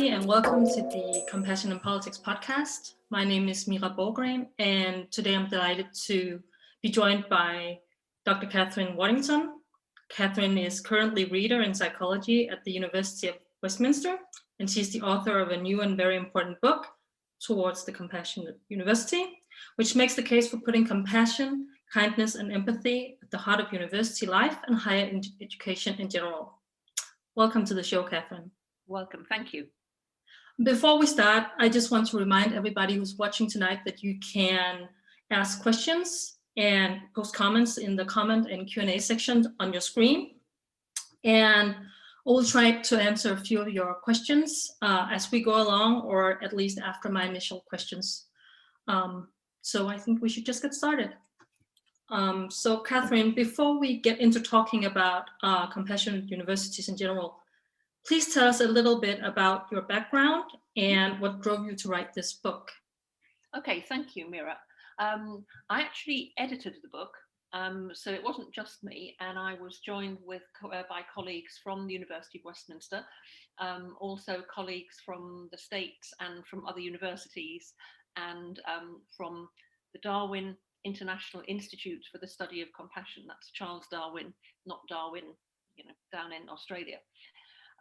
And welcome to the Compassion and Politics podcast. My name is Mira Borgren, and today I'm delighted to be joined by Dr. Kathryn Waddington. Kathryn is currently Reader in Psychology at the University of Westminster, and she's the author of a new and very important book, Towards the Compassionate University, which makes the case for putting compassion, kindness, and empathy at the heart of university life and higher education in general. Welcome to the show, Kathryn. Welcome, thank you. Before we start, I just want to remind everybody who's watching tonight that you can ask questions and post comments in the comment and Q&A section on your screen. And we'll try to answer a few of your questions as we go along, or at least after my initial questions. So I think we should just get started. So Kathryn, before we get into talking about compassionate universities in general, please tell us a little bit about your background and what drove you to write this book. Okay, thank you, Mira. I actually edited the book, so it wasn't just me, and I was joined by colleagues from the University of Westminster, also colleagues from the States and from other universities, and from the Darwin International Institute for the Study of Compassion. That's Charles Darwin, not Darwin, down in Australia.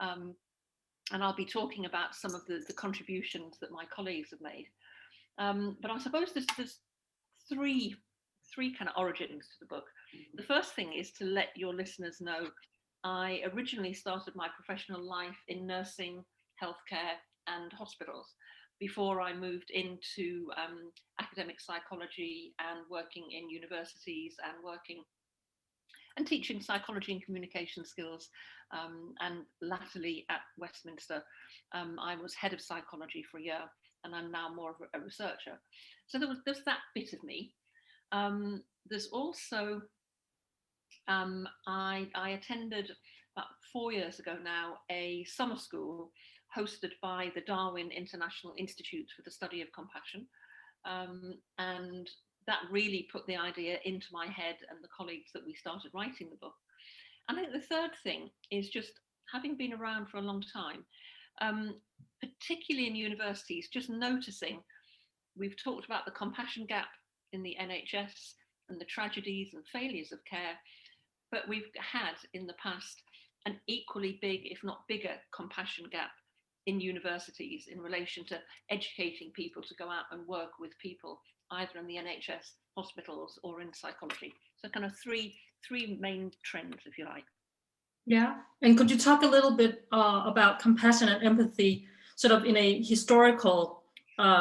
And I'll be talking about some of the contributions that my colleagues have made. But I suppose there's three kind of origins to the book. The first thing is to let your listeners know I originally started my professional life in nursing, healthcare, and hospitals before I moved into academic psychology and working in universities and teaching psychology and communication skills, and latterly at Westminster, I was head of psychology for a year, and I'm now more of a researcher. So there's that bit of me. There's also, I attended about 4 years ago now a summer school hosted by the Darwin International Institute for the Study of Compassion, and that really put the idea into my head and the colleagues that we started writing the book. And I think the third thing is just having been around for a long time, particularly in universities, just noticing, we've talked about the compassion gap in the NHS and the tragedies and failures of care, but we've had in the past an equally big, if not bigger, compassion gap in universities in relation to educating people to go out and work with people, either in the NHS, hospitals, or in psychology. So kind of three main trends, if you like. Yeah, and could you talk a little bit about compassion and empathy, sort of in a historical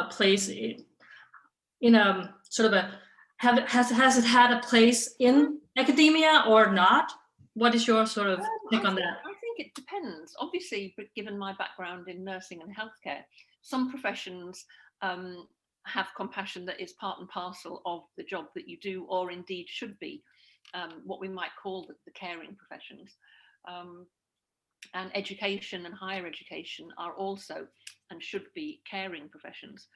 place, in a sort of a, has it had a place in academia or not? What is your sort of take on that? I think it depends. Obviously, but given my background in nursing and healthcare, some professions have compassion that is part and parcel of the job that you do, or indeed should be what we might call the caring professions. And education and higher education are also and should be caring professions.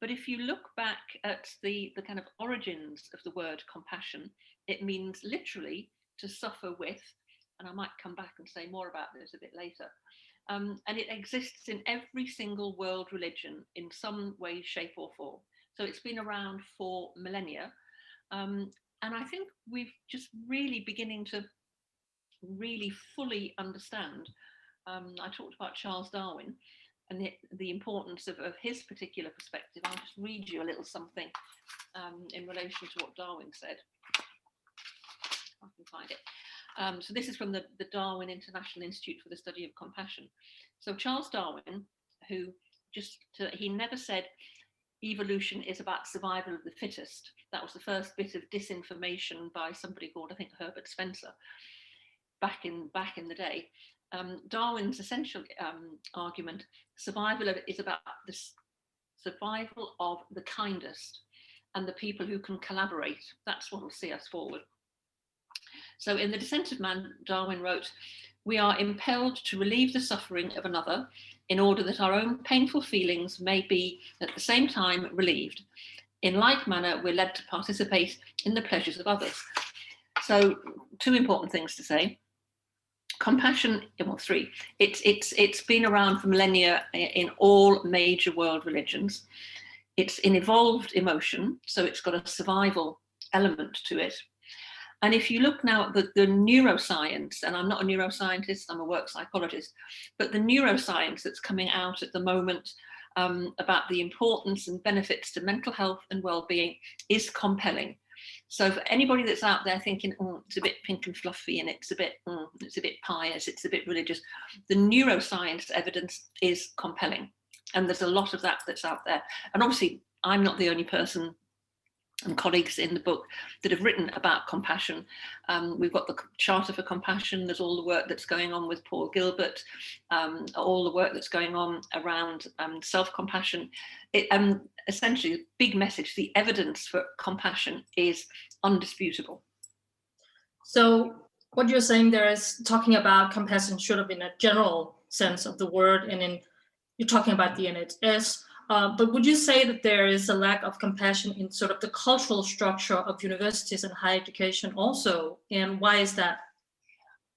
But if you look back at the kind of origins of the word compassion, it means literally to suffer with, and I might come back and say more about this a bit later. And it exists in every single world religion in some way, shape or form. So it's been around for millennia. And I think we've just really beginning to really fully understand. I talked about Charles Darwin and the importance of his particular perspective. I'll just read you a little something in relation to what Darwin said. I can find it. So this is from the Darwin International Institute for the Study of Compassion. So Charles Darwin, he never said evolution is about survival of the fittest. That was the first bit of disinformation by somebody called, I think, Herbert Spencer, back in the day. Darwin's essential argument, survival is about the survival of the kindest and the people who can collaborate. That's what will see us forward. So in The Descent of Man, Darwin wrote, "We are impelled to relieve the suffering of another in order that our own painful feelings may be at the same time relieved. In like manner, we're led to participate in the pleasures of others. So 2 important things to say. Compassion, well, 3. It's been around for millennia in all major world religions. It's an evolved emotion, so it's got a survival element to it. And if you look now at the neuroscience, and I'm not a neuroscientist, I'm a work psychologist, but the neuroscience that's coming out at the moment about the importance and benefits to mental health and well-being is compelling. So for anybody that's out there thinking, oh, it's a bit pink and fluffy and it's a bit pious, it's a bit religious, the neuroscience evidence is compelling. And there's a lot of that that's out there. And obviously, I'm not the only person and colleagues in the book that have written about compassion. We've got the Charter for Compassion, there's all the work that's going on with Paul Gilbert, all the work that's going on around self-compassion. Essentially, big message, the evidence for compassion is undisputable. So what you're saying there is talking about compassion sort of in a general sense of the word, and you're talking about the NHS. But would you say that there is a lack of compassion in sort of the cultural structure of universities and higher education also? And why is that?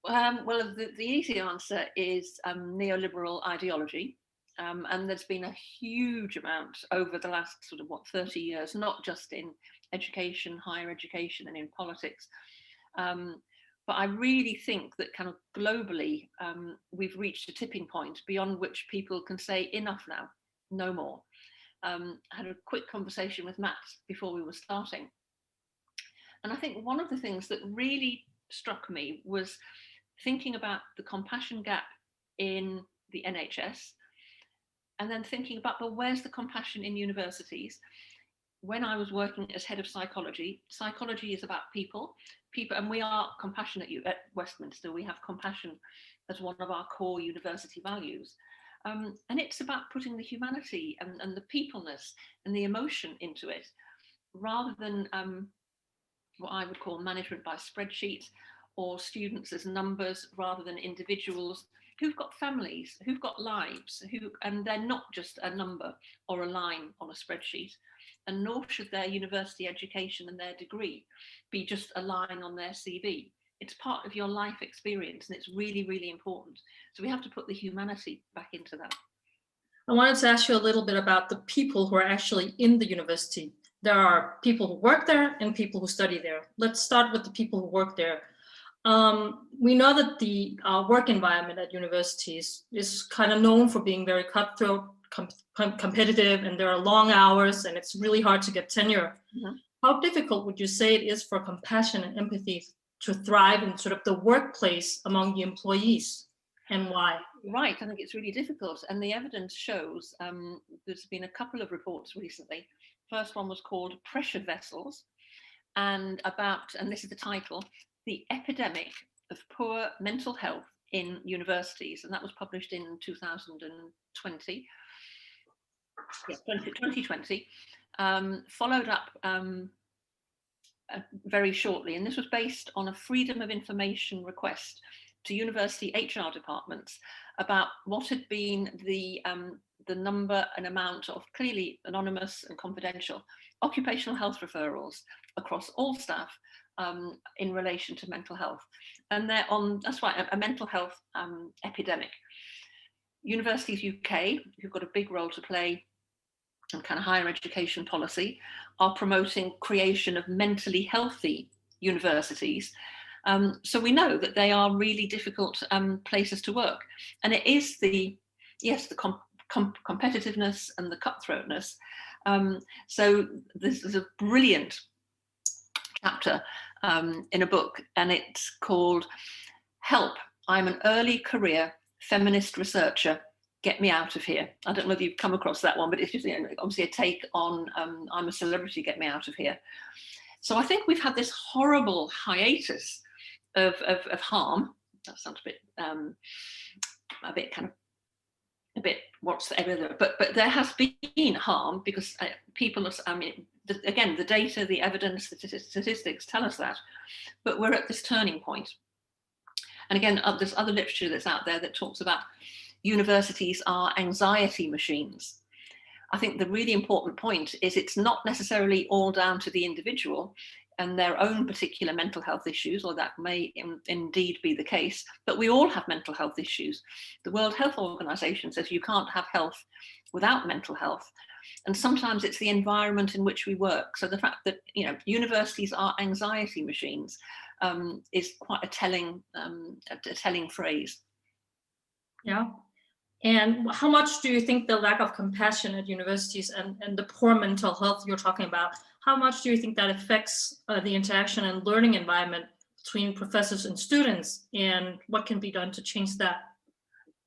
Well, the easy answer is neoliberal ideology. And there's been a huge amount over the last 30 years, not just in education, higher education, and in politics. But I really think that kind of globally, we've reached a tipping point beyond which people can say enough now. No more. I had a quick conversation with Matt before we were starting. And I think one of the things that really struck me was thinking about the compassion gap in the NHS, and then thinking about, but where's the compassion in universities? When I was working as head of psychology, psychology is about people, and we are compassionate at Westminster. We have compassion as one of our core university values. And it's about putting the humanity and the peopleness and the emotion into it, rather than what I would call management by spreadsheet, or students as numbers rather than individuals who've got families, who've got lives, and they're not just a number or a line on a spreadsheet. And nor should their university education and their degree be just a line on their CV. It's part of your life experience, and it's really, really important. So we have to put the humanity back into that. I wanted to ask you a little bit about the people who are actually in the university. There are people who work there and people who study there. Let's start with the people who work there. We know that the work environment at universities is kind of known for being very cutthroat, competitive, and there are long hours, and it's really hard to get tenure. Mm-hmm. How difficult would you say it is for compassion and empathy to thrive in sort of the workplace among the employees, and why? Right, I think it's really difficult, and the evidence shows there's been a couple of reports recently. First one was called Pressure Vessels, and this is the title, The Epidemic of Poor Mental Health in Universities, and that was published in 2020. Yeah, 2020, followed up very shortly, and this was based on a Freedom of Information request to university HR departments about what had been the number and amount of clearly anonymous and confidential occupational health referrals across all staff in relation to mental health. And they're on, that's right, a mental health epidemic. Universities UK, who've got a big role to play in kind of higher education policy, are promoting creation of mentally healthy universities. So we know that they are really difficult places to work. And it is the competitiveness and the cutthroatness. So this is a brilliant chapter in a book, and it's called Help, I'm an Early Career Feminist Researcher, Get Me Out of Here. I don't know if you've come across that one, but it's just obviously a take on I'm a Celebrity, Get Me Out of Here. So I think we've had this horrible hiatus of harm. That sounds but there has been harm because people are, again, the data, the evidence, the statistics tell us that, but we're at this turning point. And again, there's other literature that's out there that talks about universities are anxiety machines. I think the really important point is it's not necessarily all down to the individual and their own particular mental health issues, or that may indeed be the case, but we all have mental health issues. The World Health Organization says you can't have health without mental health. And sometimes it's the environment in which we work. So the fact that, you know, universities are anxiety machines is quite a telling phrase. Yeah. And how much do you think the lack of compassion at universities and the poor mental health you're talking about, how much do you think that affects the interaction and learning environment between professors and students, and what can be done to change that?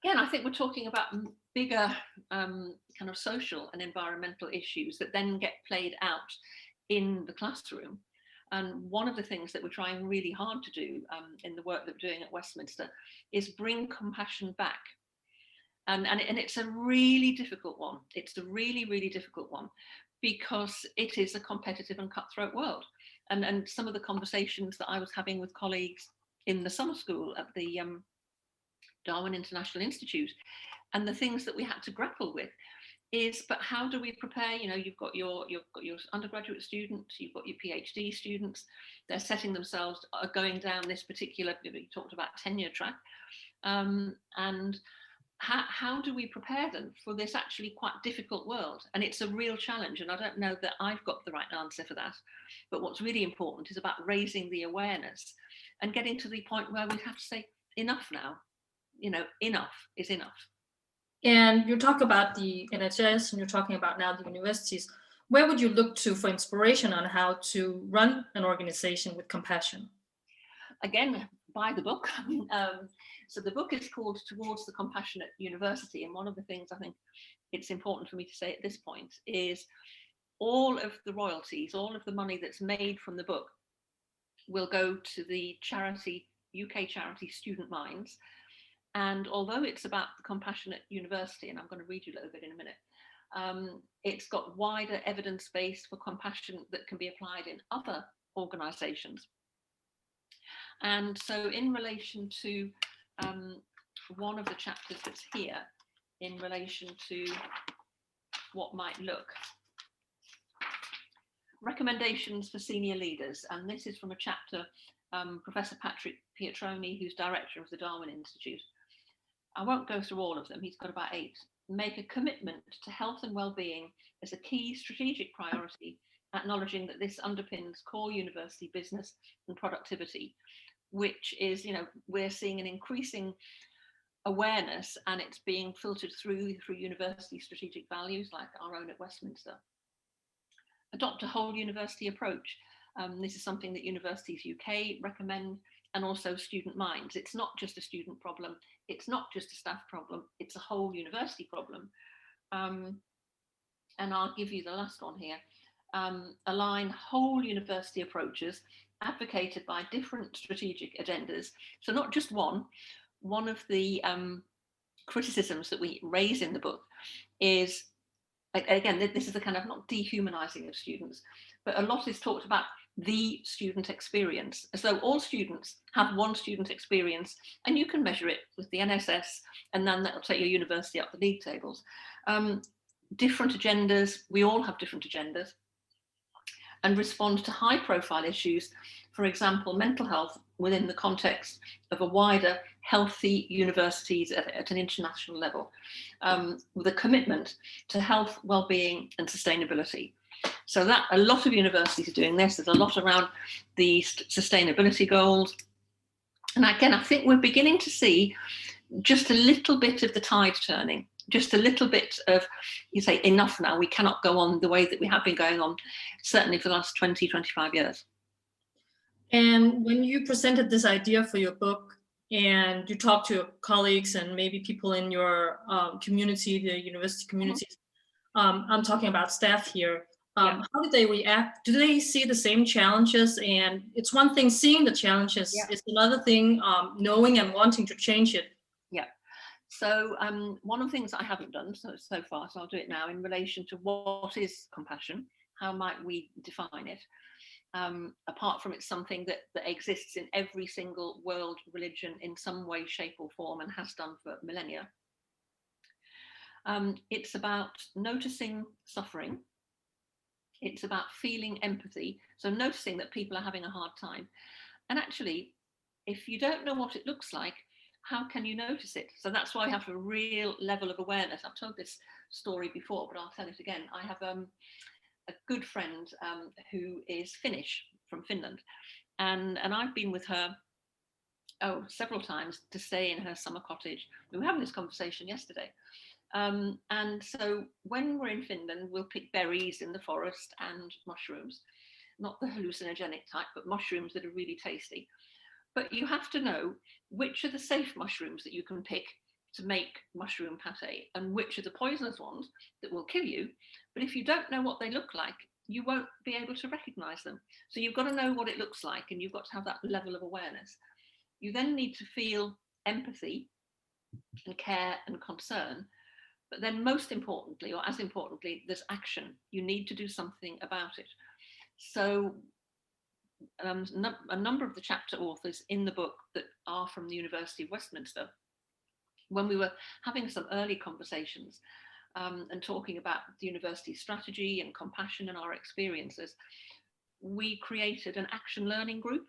Again, I think we're talking about bigger kind of social and environmental issues that then get played out in the classroom. And one of the things that we're trying really hard to do in the work that we're doing at Westminster is bring compassion back. And it's a really difficult one. It's a really, really difficult one because it is a competitive and cutthroat world. And some of the conversations that I was having with colleagues in the summer school at the Darwin International Institute, and the things that we had to grapple with is, but how do we prepare? You know, you've got your undergraduate students, you've got your PhD students, they're setting themselves, going down this particular, you talked about tenure track, and how do we prepare them for this actually quite difficult world? And it's a real challenge, and I don't know that I've got the right answer for that, but what's really important is about raising the awareness and getting to the point where we have to say, enough now, you know, enough is enough. And you talk about the NHS and you're talking about now the universities. Where would you look to for inspiration on how to run an organization with compassion? Again, buy the book. So the book is called Towards the Compassionate University. And one of the things I think it's important for me to say at this point is all of the royalties, all of the money that's made from the book will go to the charity, UK charity Student Minds. And although it's about the Compassionate University, and I'm going to read you a little bit in a minute, it's got wider evidence base for compassion that can be applied in other organisations. And so in relation to one of the chapters that's here, in relation to what might look, recommendations for senior leaders, and this is from a chapter, Professor Patrick Pietroni, who's director of the Darwin Institute. I won't go through all of them, he's got about 8. Make a commitment to health and well-being as a key strategic priority, acknowledging that this underpins core university business and productivity, which is, you know, we're seeing an increasing awareness, and it's being filtered through university strategic values like our own at Westminster. Adopt a whole university approach. This is something that Universities UK recommend, and also Student Minds. It's not just a student problem, it's not just a staff problem, it's a whole university problem. And I'll give you the last one here. Align whole university approaches advocated by different strategic agendas. So not just one. One of the criticisms that we raise in the book is, again, this is the kind of not dehumanizing of students, but a lot is talked about the student experience, as though all students have one student experience, and you can measure it with the NSS, and then that'll take your university up the league tables. Different agendas, we all have different agendas, and respond to high profile issues, for example, mental health within the context of a wider healthy universities at an international level, with a commitment to health, well-being and sustainability. So that a lot of universities are doing this. There's a lot around the sustainability goals. And again, I think we're beginning to see just a little bit of the tide turning, just a little bit of, you say, enough now, we cannot go on the way that we have been going on, certainly for the last 20, 25 years. And when you presented this idea for your book and you talked to your colleagues and maybe people in your community, the university communities, I'm talking about staff here, how did they react? Do they see the same challenges? And it's one thing seeing the challenges, it's another thing knowing and wanting to change it. Yeah. So one of the things I haven't done so far, so I'll do it now, in relation to what is compassion, how might we define it? Apart from it's something that exists in every single world religion in some way, shape or form, and has done for millennia. It's about noticing suffering. It's about feeling empathy. So noticing that people are having a hard time. And actually, if you don't know what it looks like, how can you notice it? So that's why I have a real level of awareness. I've told this story before, but I'll tell it again. I have a good friend who is Finnish, from Finland. And I've been with her several times to stay in her summer cottage. We were having this conversation yesterday. And so when we're in Finland, we'll pick berries in the forest and mushrooms, not the hallucinogenic type, but mushrooms that are really tasty. But you have to know which are the safe mushrooms that you can pick to make mushroom pate, and which are the poisonous ones that will kill you. But if you don't know what they look like, you won't be able to recognize them. So you've got to know what it looks like, and you've got to have that level of awareness. You then need to feel empathy and care and concern. But then most importantly, or as importantly, there's action. You need to do something about it. So a number of the chapter authors in the book that are from the University of Westminster, when we were having some early conversations and talking about the university strategy and compassion and our experiences, we created an action learning group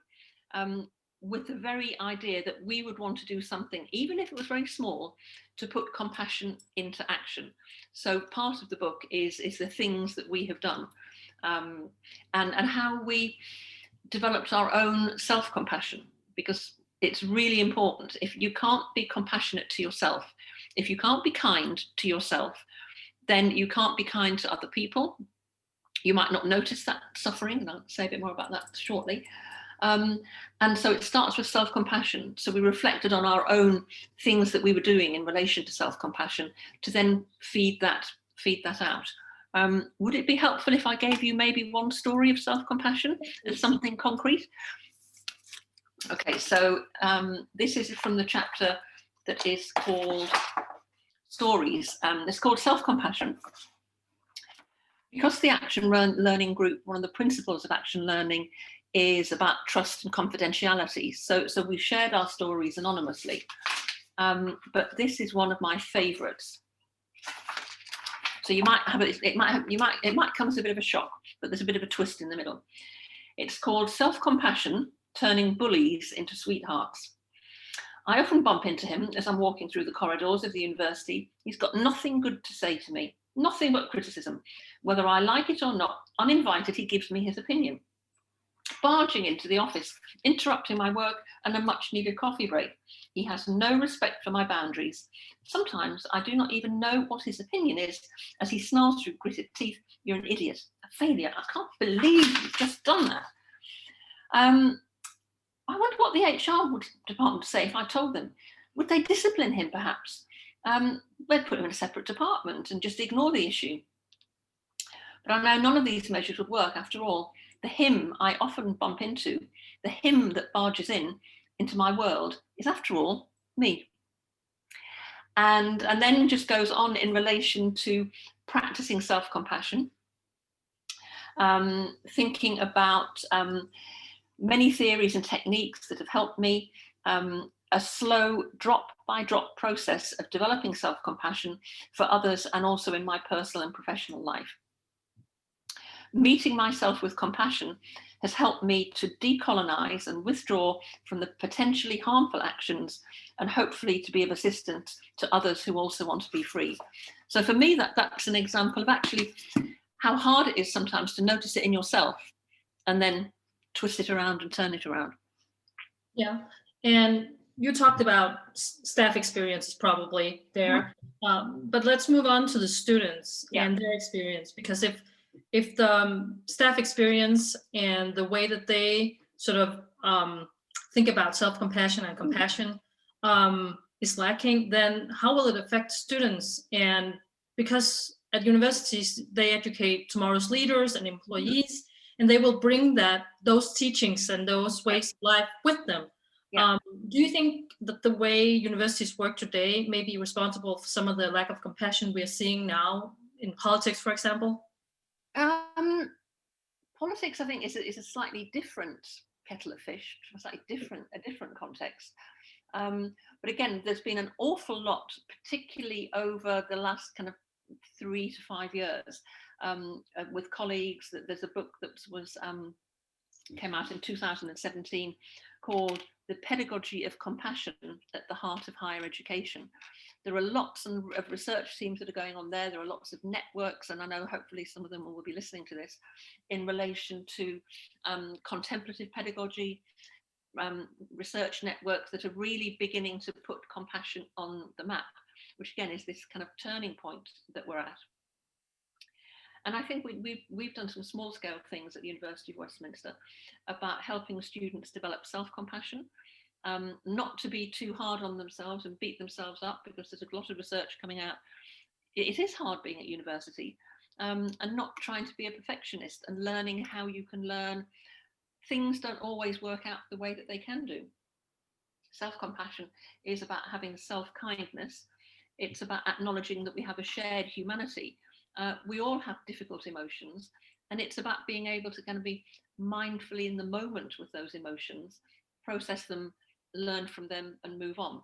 with the very idea that we would want to do something, even if it was very small, to put compassion into action. So part of the book is the things that we have done and how we developed our own self-compassion, because it's really important. If you can't be compassionate to yourself, if you can't be kind to yourself, then you can't be kind to other people. You might not notice that suffering, and I'll say a bit more about that shortly. And so it starts with self-compassion. So we reflected on our own things that we were doing in relation to self-compassion to then feed that out. Would it be helpful if I gave you maybe one story of self-compassion as something concrete? Okay, so this is from the chapter that is called Stories. It's called Self-Compassion. Because the Action Learning Group, one of the principles of action learning is about trust and confidentiality. So we shared our stories anonymously, but this is one of my favorites. So you might have it might come as a bit of a shock, but there's a bit of a twist in the middle. It's called Self-Compassion, Turning Bullies into Sweethearts. I often bump into him as I'm walking through the corridors of the university. He's got nothing good to say to me, nothing but criticism. Whether I like it or not, uninvited, he gives me his opinion. Barging into the office, interrupting my work and a much needed coffee break. He has no respect for my boundaries. Sometimes I do not even know what his opinion is as he snarls through gritted teeth, "You're an idiot, a failure. I can't believe you've just done that." I wonder what the HR department would say if I told them. Would they discipline him perhaps? They'd put him in a separate department and just ignore the issue. But I know none of these measures would work after all. The him I often bump into, the him that barges into my world, is after all me. And then just goes on in relation to practicing self-compassion, thinking about many theories and techniques that have helped me, a slow drop-by-drop process of developing self-compassion for others and also in my personal and professional life. Meeting myself with compassion has helped me to decolonize and withdraw from the potentially harmful actions and hopefully to be of assistance to others who also want to be free. So for me, that's an example of actually how hard it is sometimes to notice it in yourself and then twist it around and turn it around. Yeah, and you talked about staff experiences probably there, but let's move on to the students and their experience, because if the staff experience and the way that they sort of think about self-compassion and compassion is lacking, then how will it affect students? And because at universities, they educate tomorrow's leaders and employees, and they will bring those teachings and those ways of life with them. Yeah. Do you think that the way universities work today may be responsible for some of the lack of compassion we are seeing now in politics, for example? Politics, I think, is a slightly different kettle of fish, a different context. But again, there's been an awful lot, particularly over the last kind of 3 to 5 years, with colleagues. That there's a book that was came out in 2017 called The Pedagogy of Compassion at the Heart of Higher Education. There are lots of research teams that are going on there. There are lots of networks, and I know hopefully some of them will be listening to this, in relation to contemplative pedagogy, research networks that are really beginning to put compassion on the map, which again is this kind of turning point that we're at. And I think we've done some small scale things at the University of Westminster about helping students develop self-compassion, not to be too hard on themselves and beat themselves up, because there's a lot of research coming out. It is hard being at university, and not trying to be a perfectionist, and learning how you can learn. Things don't always work out the way that they can do. Self-compassion is about having self-kindness. It's about acknowledging that we have a shared humanity. We all have difficult emotions, and it's about being able to kind of be mindfully in the moment with those emotions, process them, learn from them, and move on.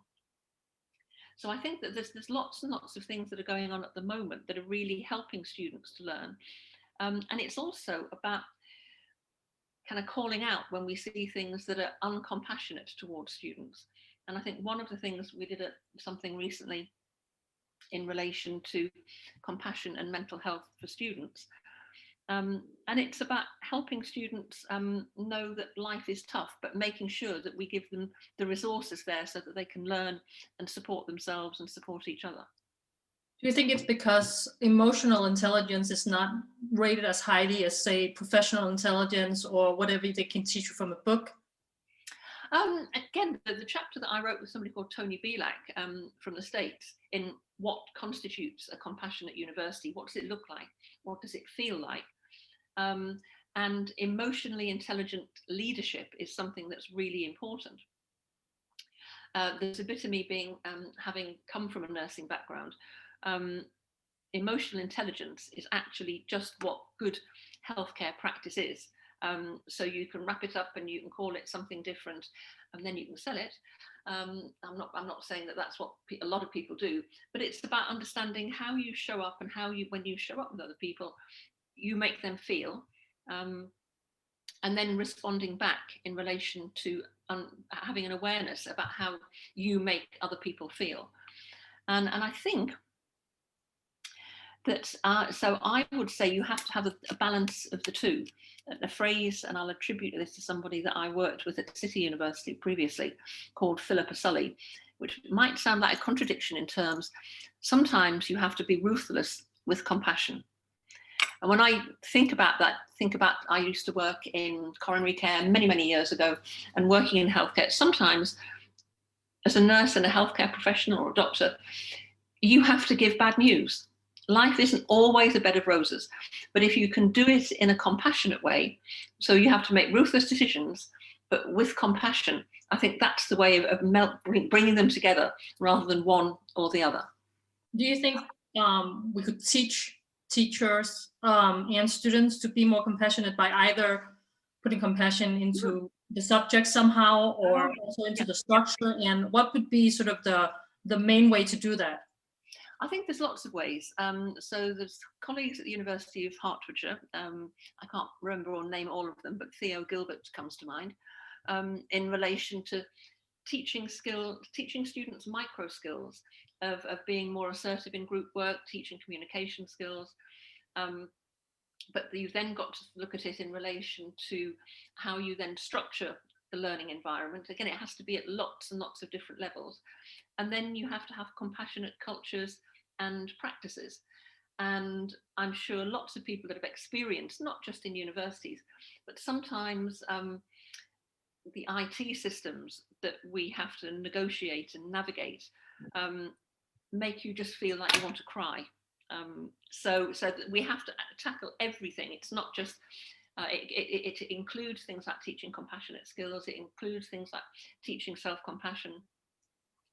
So I think that there's lots and lots of things that are going on at the moment that are really helping students to learn. And it's also about kind of calling out when we see things that are uncompassionate towards students. And I think one of the things we did something recently in relation to compassion and mental health for students. And it's about helping students know that life is tough, but making sure that we give them the resources there so that they can learn and support themselves and support each other. Do you think it's because emotional intelligence is not rated as highly as, say, professional intelligence or whatever they can teach you from a book? Again, the chapter that I wrote with somebody called Tony Belak from the States, in what constitutes a compassionate university, what does it look like? What does it feel like? And emotionally intelligent leadership is something that's really important. There's a bit of me being, having come from a nursing background, emotional intelligence is actually just what good healthcare practice is. So you can wrap it up and you can call it something different, and then you can sell it. I'm not saying that that's what a lot of people do, but it's about understanding how you show up, and how you, when you show up with other people, you make them feel, and then responding back in relation to having an awareness about how you make other people feel. And I think that, so I would say you have to have a balance of the two. A phrase, and I'll attribute this to somebody that I worked with at City University previously, called Philippa Sully, which might sound like a contradiction in terms. Sometimes you have to be ruthless with compassion. And when I think about that, I used to work in coronary care many, many years ago, and working in healthcare. Sometimes as a nurse and a healthcare professional or a doctor, you have to give bad news. Life isn't always a bed of roses, but if you can do it in a compassionate way, so you have to make ruthless decisions, but with compassion, I think that's the way of bringing them together rather than one or the other. Do you think we could teach teachers and students to be more compassionate by either putting compassion into the subject somehow, or also into the structure? And what would be sort of the main way to do that? I think there's lots of ways. So there's colleagues at the University of Hertfordshire, I can't remember or name all of them, but Theo Gilbert comes to mind, in relation to teaching students micro skills of being more assertive in group work, teaching communication skills. But you've then got to look at it in relation to how you then structure the learning environment. Again, it has to be at lots and lots of different levels. And then you have to have compassionate cultures and practices. And I'm sure lots of people that have experienced, not just in universities, but sometimes the IT systems that we have to negotiate and navigate make you just feel like you want to cry. So we have to tackle everything. It's not just, it includes things like teaching compassionate skills. It includes things like teaching self-compassion.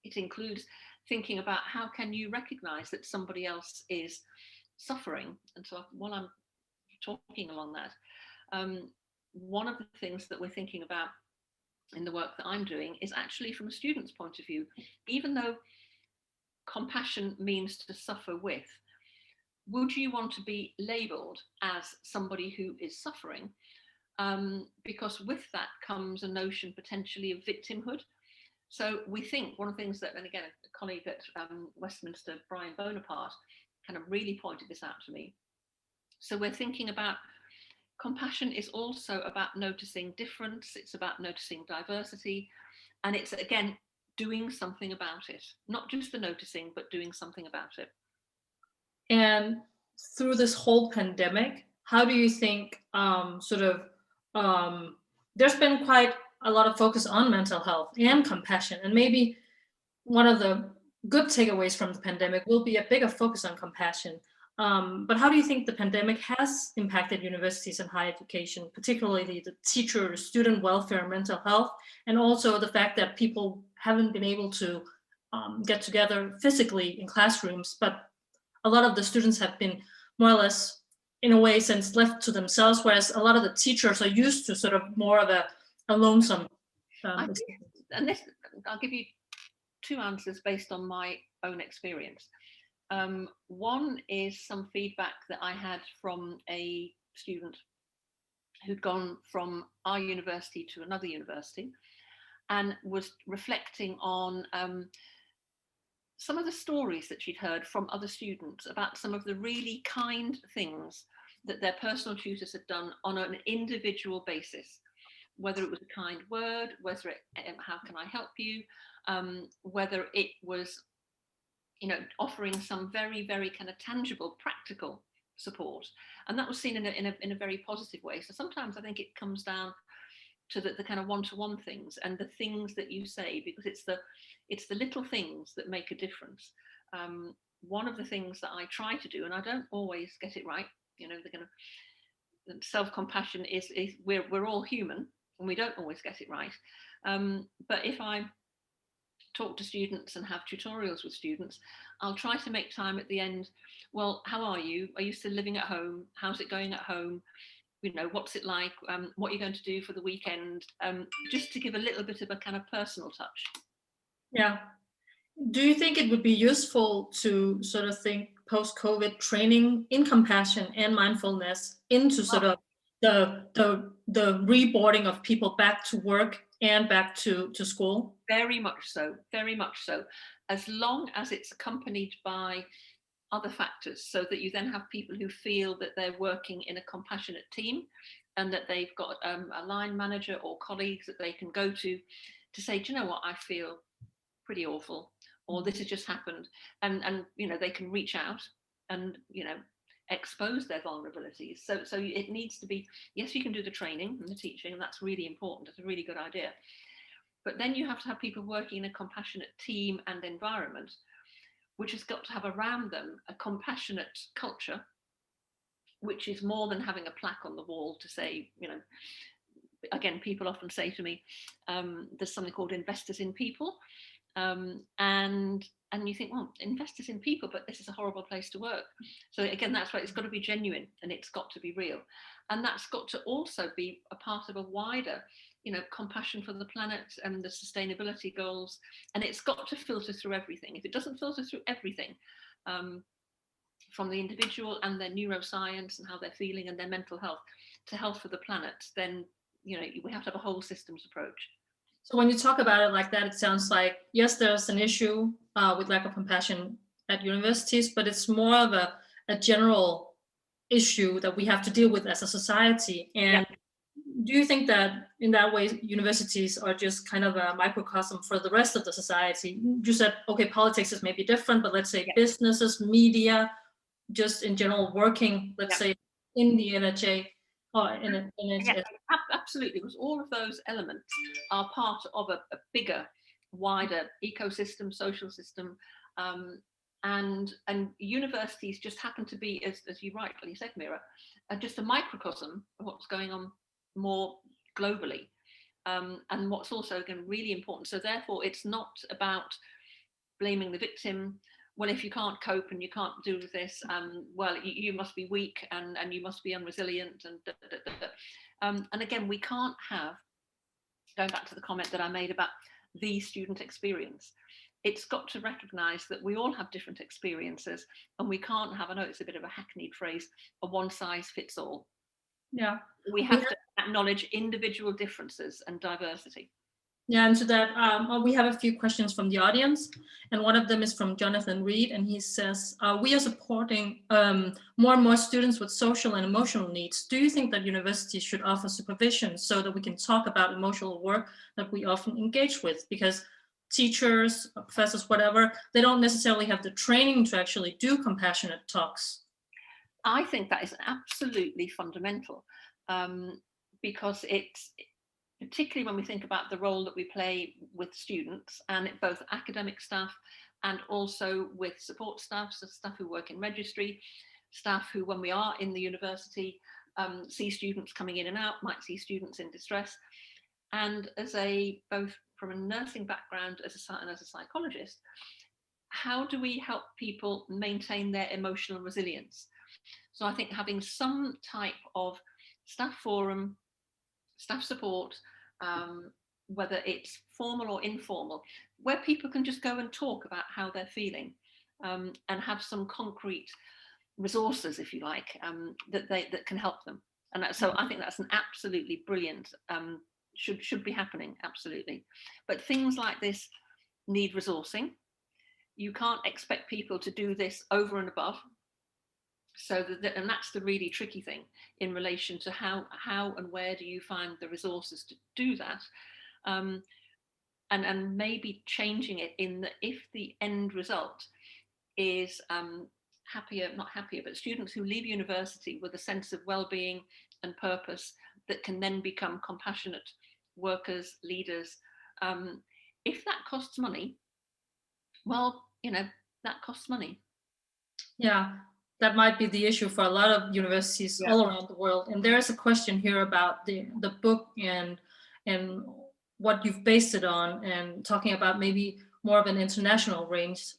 It includes thinking about how can you recognize that somebody else is suffering. And so while I'm talking along that, one of the things that we're thinking about in the work that I'm doing is actually from a student's point of view. Even though compassion means to suffer with, would you want to be labelled as somebody who is suffering? Because with that comes a notion potentially of victimhood. So we think one of the things that, and again, a colleague at Westminster, Brian Bonaparte, kind of really pointed this out to me. So we're thinking about compassion is also about noticing difference. It's about noticing diversity. And it's, again, doing something about it. Not just the noticing, but doing something about it. And through this whole pandemic, how do you think there's been quite a lot of focus on mental health and compassion, and maybe one of the good takeaways from the pandemic will be a bigger focus on compassion. But how do you think the pandemic has impacted universities and higher education, particularly the teacher, student welfare, mental health, and also the fact that people haven't been able to get together physically in classrooms, but a lot of the students have been more or less, in a way, since left to themselves, whereas a lot of the teachers are used to sort of more of a lonesome. And this, I'll give you two answers based on my own experience. One is some feedback that I had from a student who'd gone from our university to another university and was reflecting on some of the stories that she'd heard from other students about some of the really kind things that their personal tutors had done on an individual basis, whether it was a kind word, whether it, how can I help you, whether it was, you know, offering some very, very kind of tangible, practical support. And that was seen in a very positive way. So sometimes I think it comes down to the kind of one-to-one things and the things that you say, because it's the little things that make a difference. One of the things that I try to do, and I don't always get it right, you know, the kind of self-compassion is we're all human and we don't always get it right. But if I talk to students and have tutorials with students, I'll try to make time at the end. Well, how are you? Are you still living at home? How's it going at home? You know, what's it like? What are you going to do for the weekend? Just to give a little bit of a kind of personal touch. Yeah. Do you think it would be useful to sort of think post-COVID training in compassion and mindfulness into sort of the reboarding of people back to work and back to school? Very much so, very much so. As long as it's accompanied by other factors, so that you then have people who feel that they're working in a compassionate team and that they've got a line manager or colleagues that they can go to say, do you know what, I feel pretty awful, or this has just happened, and you know, they can reach out and, you know, expose their vulnerabilities. So it needs to be, yes, you can do the training and the teaching, and that's really important. It's a really good idea. But then you have to have people working in a compassionate team and environment, which has got to have around them a compassionate culture, which is more than having a plaque on the wall to say, you know, again, people often say to me, there's something called investors in people. And you think, well, investors in people, but this is a horrible place to work. So again, that's why it's got to be genuine and it's got to be real. And that's got to also be a part of a wider, you know, compassion for the planet and the sustainability goals. And it's got to filter through everything. If it doesn't filter through everything, from the individual and their neuroscience and how they're feeling and their mental health to health for the planet, then, you know, we have to have a whole systems approach. So when you talk about it like that, it sounds like, yes, there's an issue with lack of compassion at universities, but it's more of a general issue that we have to deal with as a society. And do you think that in that way, universities are just kind of a microcosm for the rest of the society? You said, okay, politics is maybe different, but let's say businesses, media, just in general working, let's say in the NHA, absolutely, because all of those elements are part of a bigger, wider ecosystem, social system, and universities just happen to be, as you rightly said, Mira, just a microcosm of what's going on more globally, and what's also, again, really important. So therefore, it's not about blaming the victim. Well, if you can't cope and you can't do this, well, you must be weak and you must be unresilient. And again, we can't have going back to the comment that I made about the student experience, it's got to recognise that we all have different experiences, and we can't have, I know it's a bit of a hackneyed phrase, a one size fits all. Yeah. We have to acknowledge individual differences and diversity. Yeah, and to that, we have a few questions from the audience, and one of them is from Jonathan Reed, and he says, we are supporting more and more students with social and emotional needs. Do you think that universities should offer supervision so that we can talk about emotional work that we often engage with? Because teachers, professors, whatever, they don't necessarily have the training to actually do compassionate talks. I think that is absolutely fundamental, because it's, particularly when we think about the role that we play with students, and both academic staff and also with support staff, so staff who work in registry, staff who, when we are in the university, see students coming in and out, might see students in distress. And as both from a nursing background and as a psychologist, how do we help people maintain their emotional resilience? So I think having some type of staff forum, staff support, whether it's formal or informal, where people can just go and talk about how they're feeling, and have some concrete resources, if you like, that can help them. And so I think that's an absolutely brilliant, should be happening, absolutely. But things like this need resourcing. You can't expect people to do this over and above. So and that's the really tricky thing in relation to how and where do you find the resources to do that, and maybe changing it in that if the end result is not happier, but students who leave university with a sense of well-being and purpose that can then become compassionate workers, leaders. If that costs money, well, that costs money. Yeah, that might be the issue for a lot of universities all around the world. And there is a question here about the book and what you've based it on, and talking about maybe more of an international range.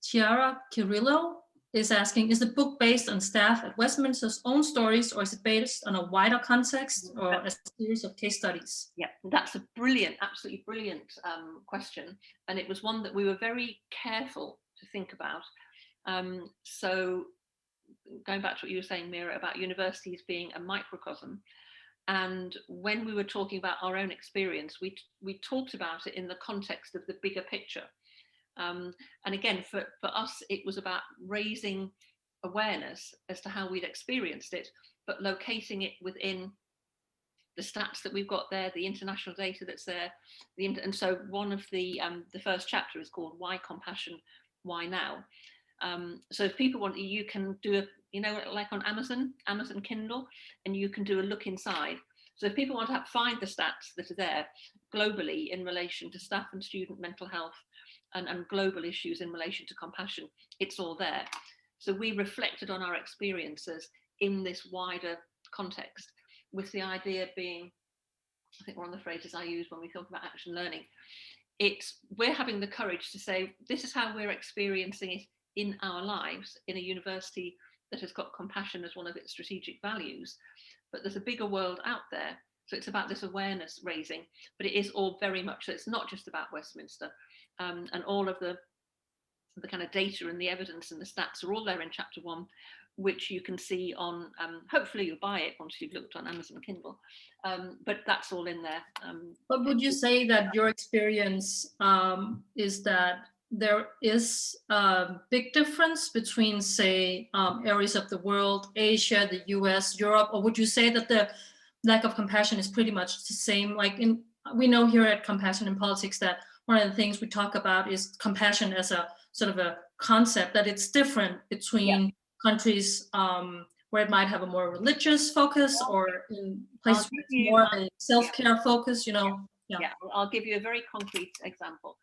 Chiara Kirillo is asking, is the book based on staff at Westminster's own stories, or is it based on a wider context or a series of case studies? Yeah, that's a brilliant, absolutely brilliant question. And it was one that we were very careful to think about. So going back to what you were saying, Mira, about universities being a microcosm, and when we were talking about our own experience, we talked about it in the context of the bigger picture. And again, for us, it was about raising awareness as to how we'd experienced it, but locating it within the stats that we've got there, the international data that's there. And so one of the first chapter is called Why Compassion, Why Now? So if people want, you can do like on Amazon Kindle, and you can do a look inside. So if people want to find the stats that are there globally in relation to staff and student mental health, and global issues in relation to compassion, it's all there. So we reflected on our experiences in this wider context, with the idea being, I think one of the phrases I use when we talk about action learning, we're having the courage to say, this is how we're experiencing it in our lives in a university that has got compassion as one of its strategic values. But there's a bigger world out there. So it's about this awareness raising, but it is all very much, so it's not just about Westminster, and all of the kind of data and the evidence and the stats are all there in chapter 1, which you can see on, hopefully you'll buy it once you've looked on Amazon Kindle, but that's all in there. But would you say that your experience is that there is a big difference between, say, areas of the world, Asia, the US, Europe, or would you say that the lack of compassion is pretty much the same? Like we know here at Compassion in Politics that one of the things we talk about is compassion as a sort of a concept, that it's different between countries where it might have a more religious focus, or in places where it's more a self-care focus, I'll give you a very concrete example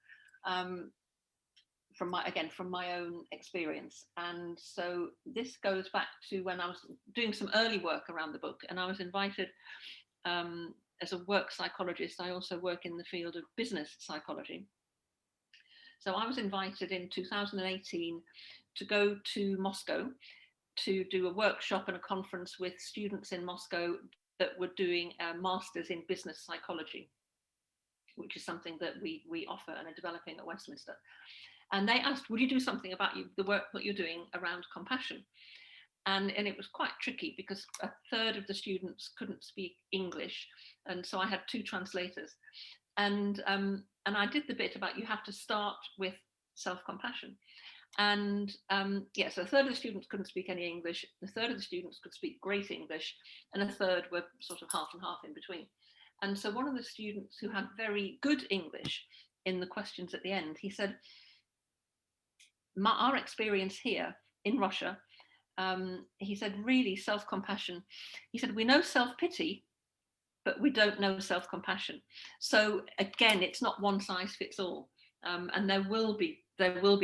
from my own experience. And so this goes back to when I was doing some early work around the book, and I was invited as a work psychologist. I also work in the field of business psychology. So I was invited in 2018 to go to Moscow to do a workshop and a conference with students in Moscow that were doing a master's in business psychology. which is something that we offer and are developing at Westminster. And they asked, would you do something about the work that you're doing around compassion? And it was quite tricky because a third of the students couldn't speak English. And so I had 2 translators. And I did the bit about you have to start with self-compassion. And so a third of the students couldn't speak any English, a third of the students could speak great English, and a third were sort of half and half in between. And so one of the students who had very good English in the questions at the end, he said, our experience here in Russia, he said, really self-compassion. He said, we know self-pity, but we don't know self-compassion. So again, it's not one size fits all. And there will be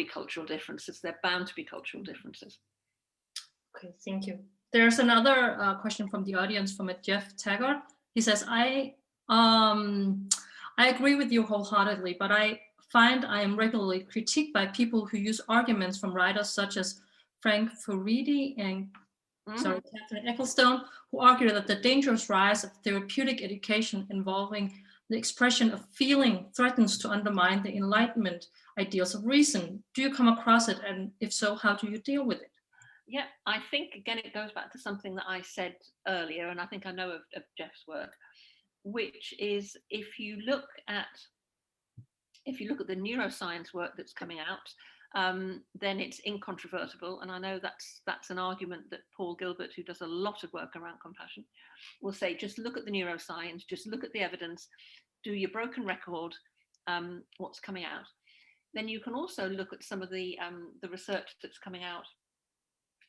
cultural differences. There are bound to be cultural differences. Okay, thank you. There's another question from the audience from a Jeff Taggart. He says, I agree with you wholeheartedly, but I find I am regularly critiqued by people who use arguments from writers such as Frank Furedi and Kathryn Ecclestone, who argue that the dangerous rise of therapeutic education involving the expression of feeling threatens to undermine the Enlightenment ideals of reason. Do you come across it? And if so, how do you deal with it? Yeah, I think, again, it goes back to something that I said earlier, and I think I know of Jeff's work, which is if you look at the neuroscience work that's coming out, then it's incontrovertible. And I know that's an argument that Paul Gilbert, who does a lot of work around compassion, will say, just look at the neuroscience, just look at the evidence, do your broken record, what's coming out. Then you can also look at some of the research that's coming out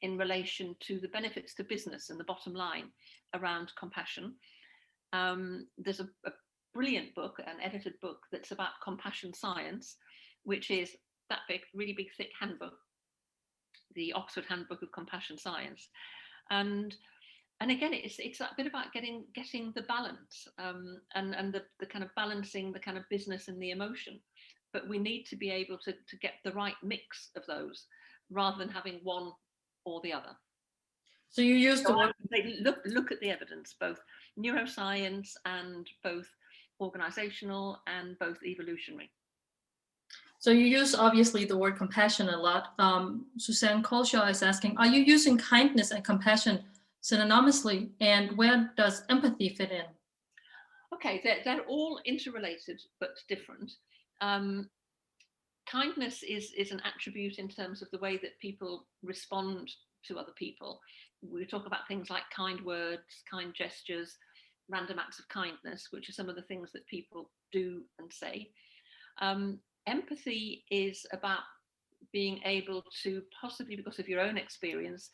in relation to the benefits to business and the bottom line around compassion. There's a brilliant book, an edited book, that's about compassion science, which is that big, really big, thick handbook, the Oxford Handbook of Compassion Science. And again, it's that bit about getting the balance, and the kind of balancing the kind of business and the emotion. But we need to be able to get the right mix of those rather than having one or the other. So you use the word, look at the evidence, both neuroscience and both organizational and both evolutionary. So you use obviously the word compassion a lot. Suzanne Colshaw is asking, are you using kindness and compassion synonymously, and where does empathy fit in? Okay, they're all interrelated but different. Kindness is an attribute in terms of the way that people respond to other people. We talk about things like kind words, kind gestures, random acts of kindness, which are some of the things that people do and say. Empathy is about being able to, possibly because of your own experience,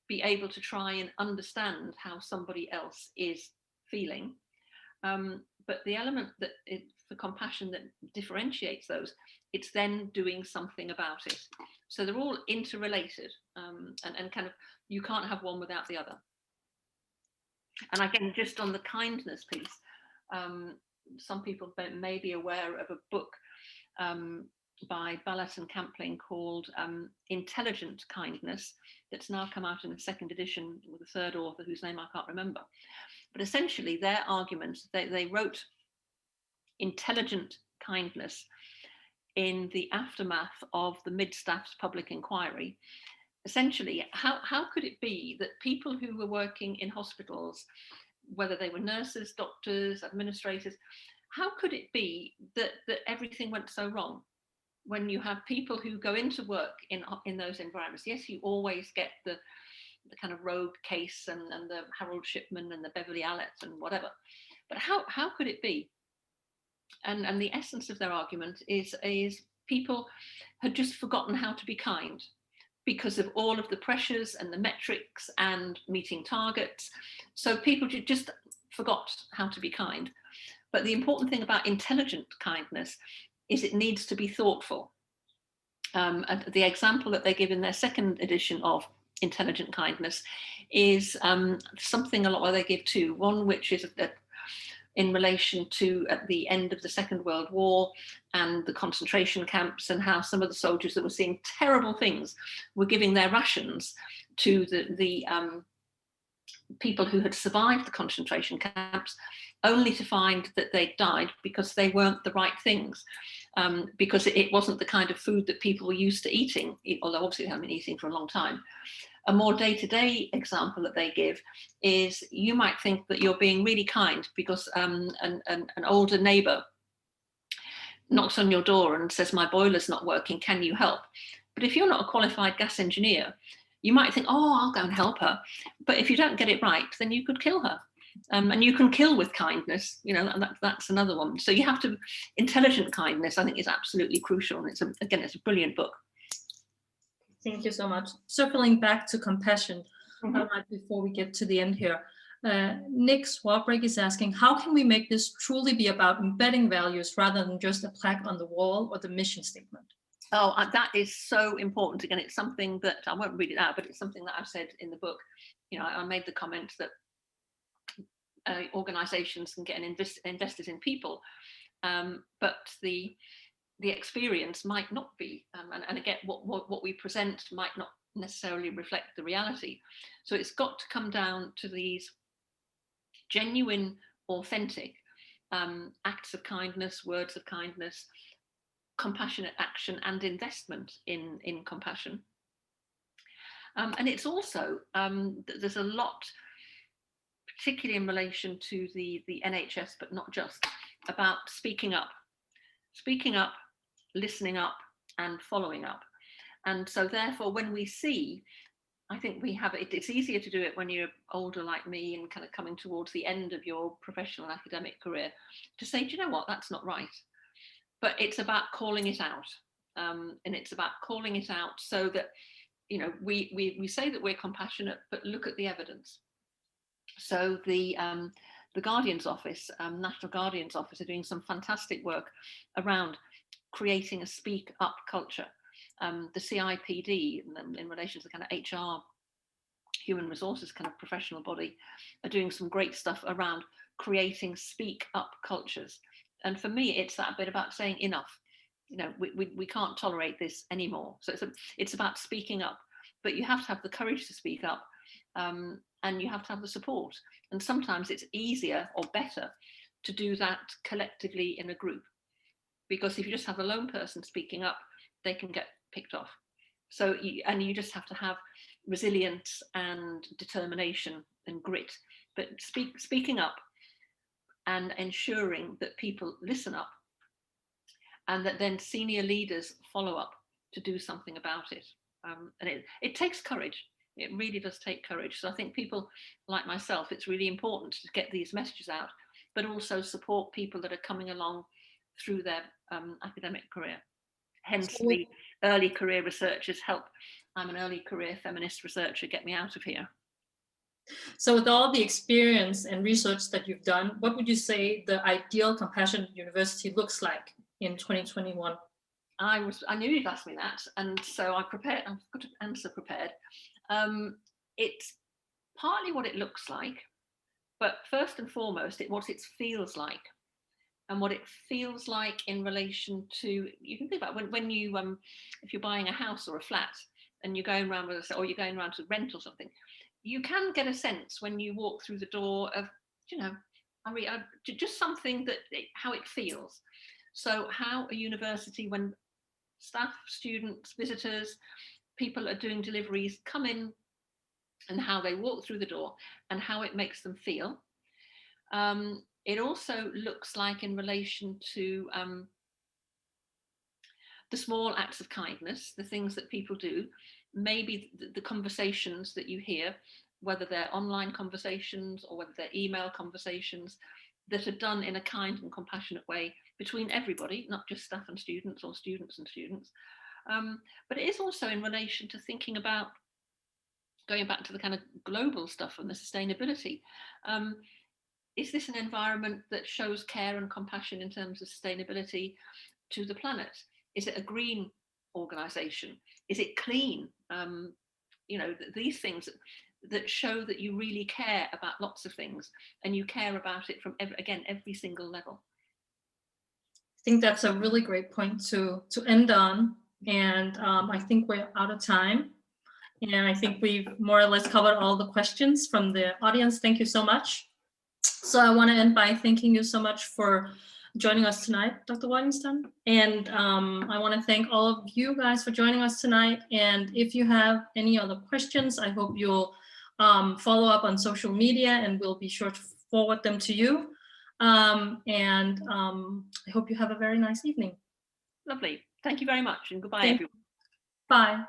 be able to try and understand how somebody else is feeling. But the element that for compassion that differentiates those, it's then doing something about it. So they're all interrelated, and kind of, you can't have one without the other. And again, just on the kindness piece, some people may be aware of a book by Ballat and Campling called Intelligent Kindness, that's now come out in a second edition with a third author whose name I can't remember. But essentially their argument, they wrote intelligent kindness in the aftermath of the Mid-Staff's public inquiry. Essentially, how could it be that people who were working in hospitals, whether they were nurses, doctors, administrators, how could it be that everything went so wrong? When you have people who go into work in those environments, yes, you always get the kind of rogue case and the Harold Shipman and the Beverly Allett and whatever. But how could it be? And the essence of their argument is people had just forgotten how to be kind because of all of the pressures and the metrics and meeting targets. So people just forgot how to be kind. But the important thing about intelligent kindness is it needs to be thoughtful. The example that they give in their second edition of Intelligent Kindness is something a lot where they give two. One which is in relation to at the end of the Second World War and the concentration camps, and how some of the soldiers that were seeing terrible things were giving their rations to the people who had survived the concentration camps, only to find that they died because they weren't the right things, because it wasn't the kind of food that people were used to eating, although obviously they hadn't been eating for a long time. A more day-to-day example that they give is, you might think that you're being really kind because an older neighbour knocks on your door and says, my boiler's not working, can you help? But if you're not a qualified gas engineer, you might think, oh, I'll go and help her. But if you don't get it right, then you could kill her. And you can kill with kindness, you know, and that's another one. So you have to, intelligent kindness, I think, is absolutely crucial. And again, it's a brilliant book. Thank you so much. Circling back to compassion, right before we get to the end here, Nick Swabrick is asking, how can we make this truly be about embedding values rather than just a plaque on the wall or the mission statement? Oh, that is so important. Again, it's something that, I won't read it out, but it's something that I've said in the book. You know, I made the comment that organizations can get invested in people, but the experience might not be, and again, what we present might not necessarily reflect the reality. So it's got to come down to these genuine, authentic acts of kindness, words of kindness, compassionate action and investment in compassion. And it's also, there's a lot, particularly in relation to the NHS, but not just, about speaking up, listening up and following up. And so therefore, when we see, I think we have it, it's easier to do it when you're older like me and kind of coming towards the end of your professional and academic career, to say, do you know what, that's not right. But it's about calling it out. And it's about calling it out so that, you know, we say that we're compassionate, but look at the evidence. So the Guardian's Office, National Guardian's Office, are doing some fantastic work around creating a speak up culture. The CIPD, in relation to the kind of HR, human resources kind of professional body, are doing some great stuff around creating speak up cultures. And for me, it's that bit about saying enough. You know, we can't tolerate this anymore. So it's about speaking up, but you have to have the courage to speak up, and you have to have the support. And sometimes it's easier or better to do that collectively in a group, because if you just have a lone person speaking up, they can get picked off. So you just have to have resilience and determination and grit. But speaking up and ensuring that people listen up, and that then senior leaders follow up to do something about it. And it takes courage. It really does take courage. So I think people like myself, it's really important to get these messages out, but also support people that are coming along through their academic career. Hence the early career researchers help. I'm an early career feminist researcher, get me out of here. So with all the experience and research that you've done, what would you say the ideal compassionate university looks like in 2021? I knew you'd ask me that, and so I've got an answer prepared. It's partly what it looks like, but first and foremost, what it feels like. And what it feels like in relation to, you can think about when you, if you're buying a house or a flat and you're going around or you're going around to rent or something, you can get a sense when you walk through the door of, you know, just something that, how it feels. So how a university, when staff, students, visitors, people are doing deliveries come in, and how they walk through the door and how it makes them feel. It also looks like in relation to the small acts of kindness, the things that people do, maybe the conversations that you hear, whether they're online conversations or whether they're email conversations, that are done in a kind and compassionate way between everybody, not just staff and students or students and students. But it is also in relation to thinking about, going back to the kind of global stuff and the sustainability. Is this an environment that shows care and compassion in terms of sustainability to the planet? Is it a green organisation? Is it clean? You know, these things that show that you really care about lots of things, and you care about it from every single level. I think that's a really great point to end on, and I think we're out of time. And I think we've more or less covered all the questions from the audience. Thank you so much. So I want to end by thanking you so much for joining us tonight, Dr. Waddington. And I want to thank all of you guys for joining us tonight. And if you have any other questions, I hope you'll follow up on social media, and we'll be sure to forward them to you. I hope you have a very nice evening. Lovely. Thank you very much, and goodbye, everyone. Bye.